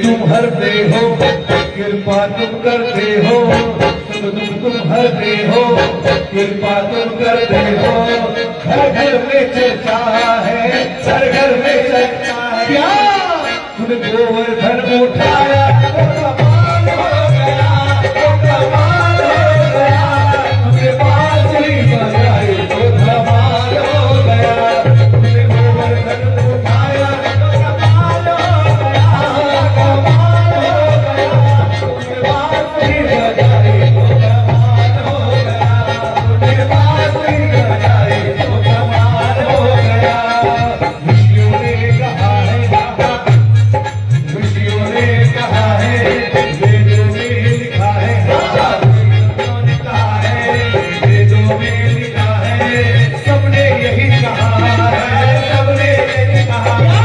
तुम हरते हो, कृपा तुम करते हो, तुम हरते हो, कृपा तुम करते हो। घर घर में चर्चा है, हर घर में चर्चा है। क्या तुमने गोवर्धन उठाया तो कमाल हो गया, तो कमाल हो गया। तुमने बांसुरी बजाई तो धमाल हो गया। तुमने गोवर्धन उठाया तो कमाल हो गया, कमाल हो गया। तुमने बांसुरी बजाई तो कमाल हो गया। तुमने बांसुरी बजाई तो कमाल हो गया। ऋषियों ने कहा है, ऋषियों ने कहा है, वेदों में लिखा है, ऋषियों ने कहा है, वेदों में लिखा है। सबने यही कहा है, सबने यही कहा है।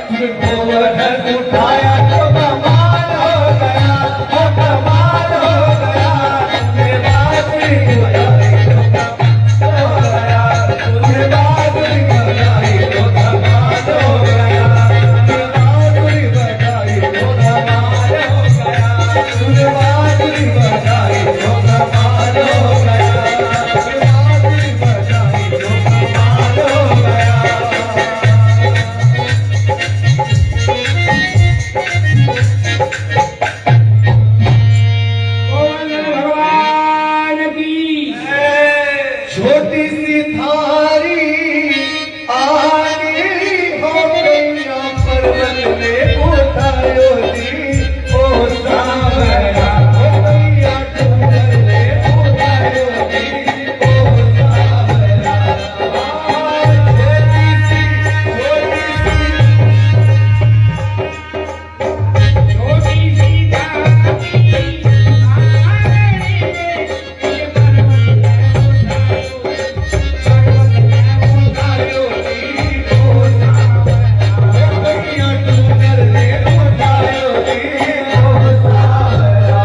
तुमने गोवर्धन उठाया तो कमाल हो गया, तो कमाल हो गया। तुमने बांसुरी बजाई तो कमाल हो गया। तुमने बांसुरी बजाई तो कमाल हो गया। तुमने बांसुरी बजाई तो कमाल हो गया। तुमने बांसुरी बजाई तो कमाल हो गया। तुमने बांसुरी बजाई तो कमाल हो गया। भगवान की छोटी सी थारी आगे हो गैया पर्वत में उठायो दी। ओ सावरा हो गैया डूंगर में उठायो दी। ओ सावरा छोटी सी छोटी सी उठायो दी। ओ सावरा हो गैया डूंगर में उठायो दी। ओ सावरा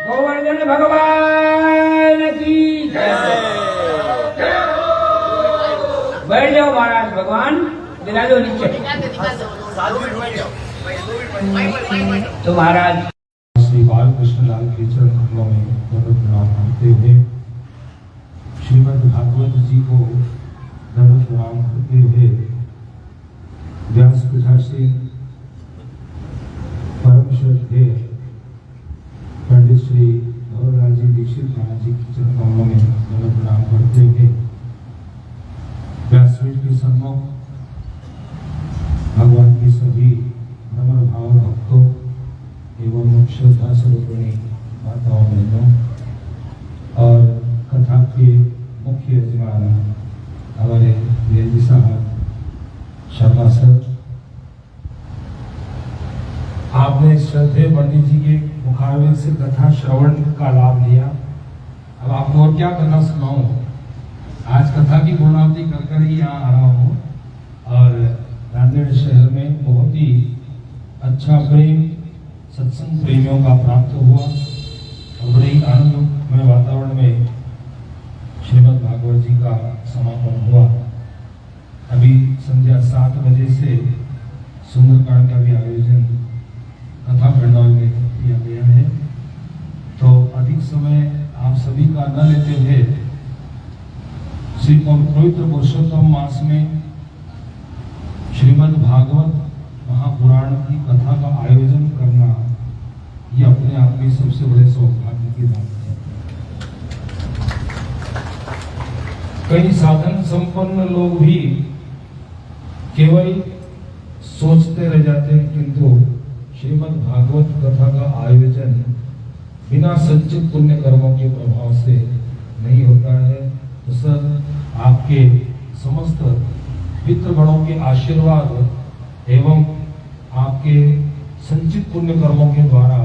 गोवर्धन भगवान की बैठ जाओ महाराज। भगवान दिला दो नीचे। तो महाराज श्री बालकृष्ण लाल के चरण कमलों में दंड प्रणाम करते हुए श्रीमद् भागवत जी को दंड प्रणाम करते हुए व्यास प्रजा से श्रद्धेय पंडित श्री गौरराज जी दीक्षित महाराज जी के चरण कमलों में दंडवत प्रणाम करते हुए व्यासपीठ के सम्मुख भगवान की सभी नम्र भाव भक्तों एवं श्रद्धा स्वरूपिणी माताओं बहनों और कथा के मुख्य यजमान हमारे वीर साहब शर्मा सर, आपने श्रद्धेय पंडित जी के मुखारविंद से कथा श्रवण का लाभ लिया। अब आपको और क्या करना सुनाऊं। आज कथा की पूर्णावधि कर कर ही यहाँ आ रहा हूँ और नांदेड़ शहर में बहुत ही अच्छा प्रेम सत्संग प्रेमियों का प्राप्त हुआ और बड़े ही आनंदमय वातावरण में श्रीमद् भागवत जी का समापन हुआ। अभी संध्या 7 बजे से सुंदरकांड का भी आयोजन कथा पंडाल में किया गया है, तो अधिक समय आप सभी का न लेते हुए श्री पवित्र पुरुषोत्तम मास में श्रीमद् भागवत महापुराण की कथा का आयोजन करना ये अपने आप में सबसे बड़े सौभाग्य की बात है। कई साधन संपन्न लोग भी केवल सोचते रह जाते हैं, किंतु श्रीमद् भागवत कथा का आयोजन बिना संचित पुण्य कर्मों के प्रभाव से नहीं होता है। तो सर, आपके समस्त पितृगणों के आशीर्वाद एवं आपके संचित पुण्य कर्मों के द्वारा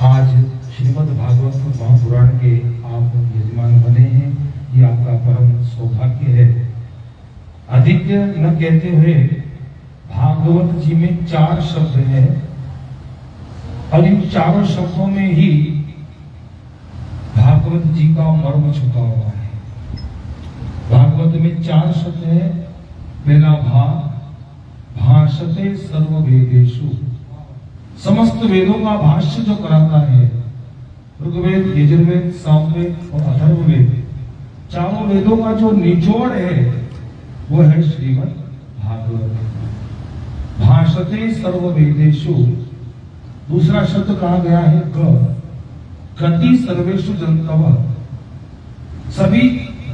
आज श्रीमद् भागवत महापुराण के आप यजमान बने हैं, ये आपका परम सौभाग्य है। अधिक न कहते हुए भागवत जी में 4 शब्द हैं और इन 4 शब्दों में ही भागवत जी का मर्म छुपा हुआ है। भागवत में 4 शब्द हैं। पहला भाग भाषते सर्व वेदेषु, समस्त वेदों का भाष्य जो कराता है, ऋग्वेद, यजुर्वेद, सामवेद और अथर्ववेद, चारों वेदों का जो निचोड़ है वो है श्रीमद् भागवत। भाषते सर्व वेदेषु, दूसरा शब्द कहा गया है गति सर्वेषु जंतवः, सभी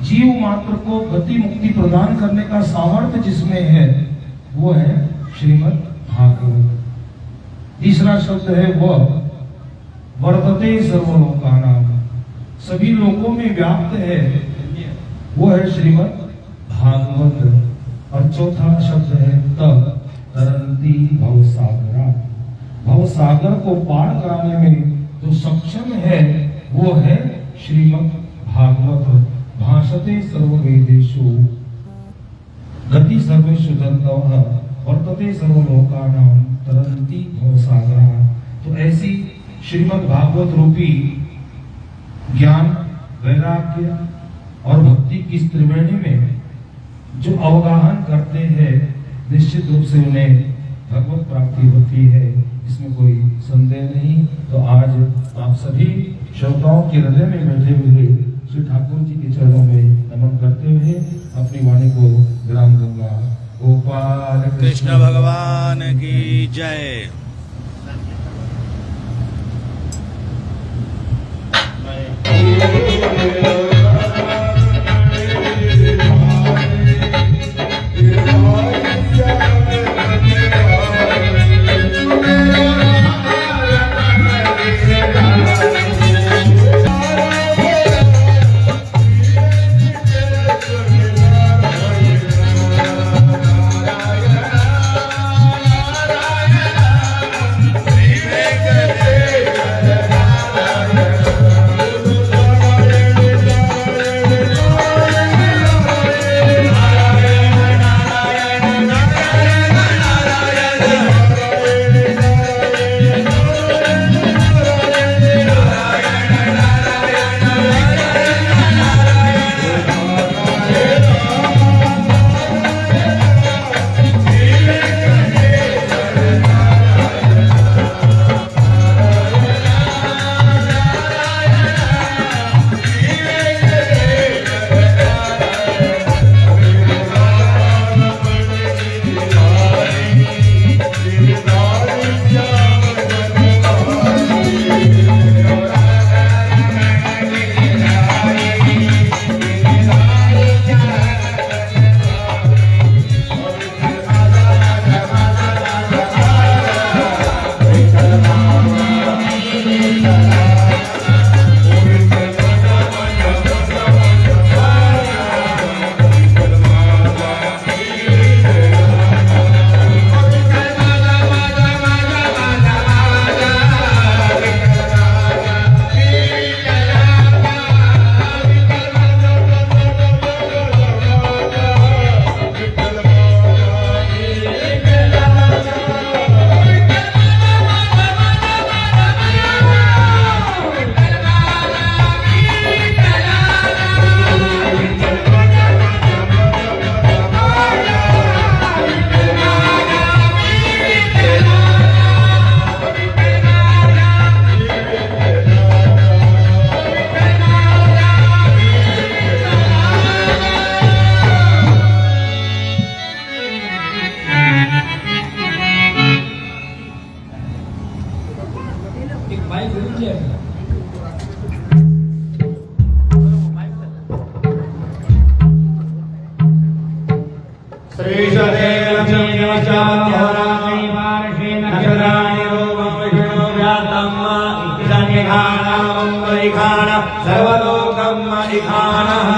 जीव मात्र को गति मुक्ति प्रदान करने का सामर्थ्य जिसमें है वो है श्रीमद् भागवत। तीसरा शब्द है वह वर्तते सर्वलोकानां, सभी लोगों में व्याप्त है वो है श्रीमद् भागवत। और चौथा शब्द है तरंती भवसागरा, भवसागर को पार कराने में जो सक्षम है वो है श्रीमद् भागवत। भाषते सर्ववेदेषु गति सर्वेषु जन्तवः वर्तते सर्वलोकानां तरन्ति भवसागरा। तो ऐसी श्रीमद् भागवत रूपी ज्ञान, वैराग्य और भक्ति की त्रिवेणी में जो अवगाहन करते हैं, निश्चित रूप से उन्हें भगवत प्राप्ति होती है, इसमें कोई संदेह नहीं। तो आज आप सभी श्रोताओं के हृदय में बैठे हुए श्री ठाकुर जी के चरणों में नमन करते हुए अपनी वाणी को विराम दूंगा। गोपाल कृष्ण भगवान की जय। नीचे सर्वलोकम इखानः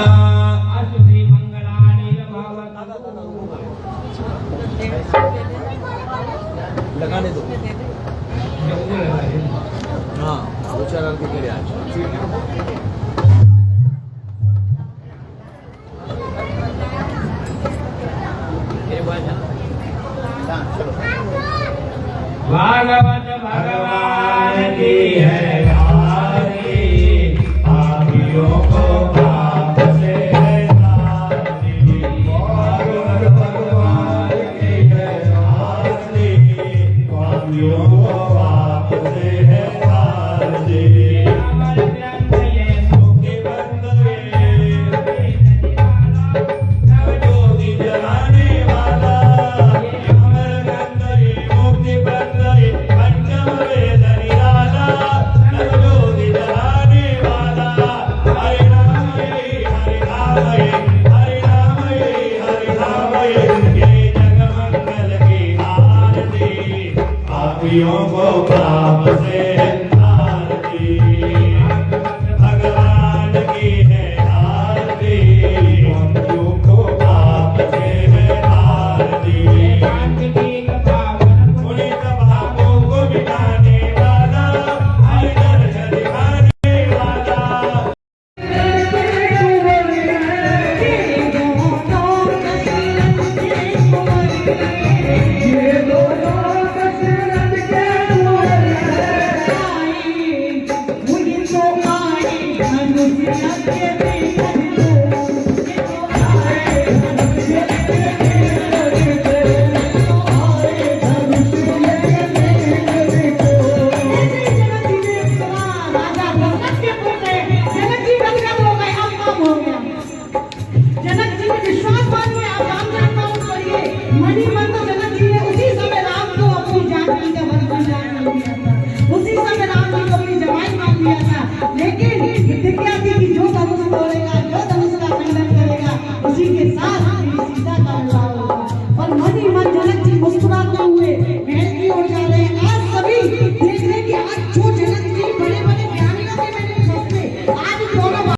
श्री मंगलानि लगाने दो हाँ दो चार अंक के लिए भागवत भगवान की है आरती, पापियों को पाप से है तारती। भागवत भगवान की है आरती, पापियों को पाप से है तारती। अमर ग्रंथ ये मुक्ति बंद ये नवज्योति जलाने वाला, अमर ग्रंथ ये मुक्ति बंद ये पंचम वेद निराला, नवज्योति जलाने वाला। हरे राम हरे राम हरे राम हरे राम, ये जगमंगल की आरती, पापियों को पाप से है तारती। भगवान की है आरती, पापियों को पाप से है तारती। पुनीत पापों को मिटाने वाला, हरि दर्शन दिखाने वाला। Thank you.